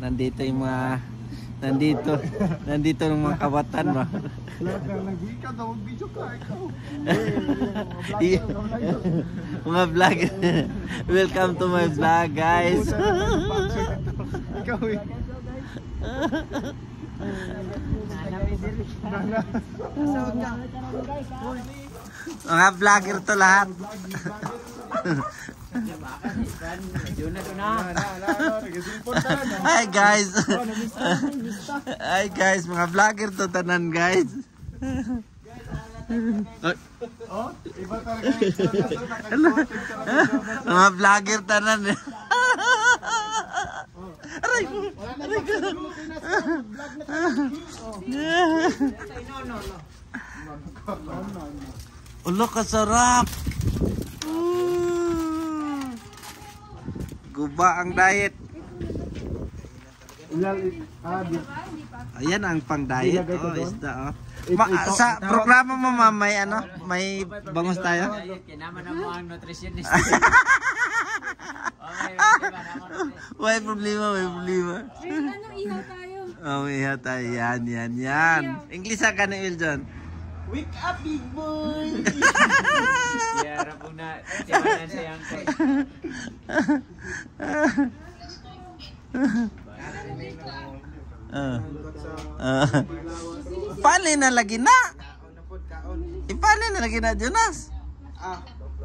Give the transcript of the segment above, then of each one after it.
nandito yung mga nandito yung mga kabatan ba. Nag-wika daw, video ka ikaw. Mga vlog. Welcome to my vlog, guys. Ikaw eh. Mga vlogger to lahat. Hi guys. Hi guys, mga vlogger to tanan guys. Oh, iba talaga. Mga vlogger tanan. Aray. Ulo kasarap. Guba ang diet. Ayan ang pang diet. Oh, isda oh. Sa programa mo may ano, may bangus tayo. Kinama na mo ang nutritionist. May problema, may problema. Ano ihaw tayo? Oh, ihaw tayo. Yan. English ka na Wiljon. Wake up, big boy! Kaya po na tiwanan siyang paano na lagi na? Paano na lagi na, Jonas?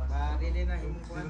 Barili na himong kuhan.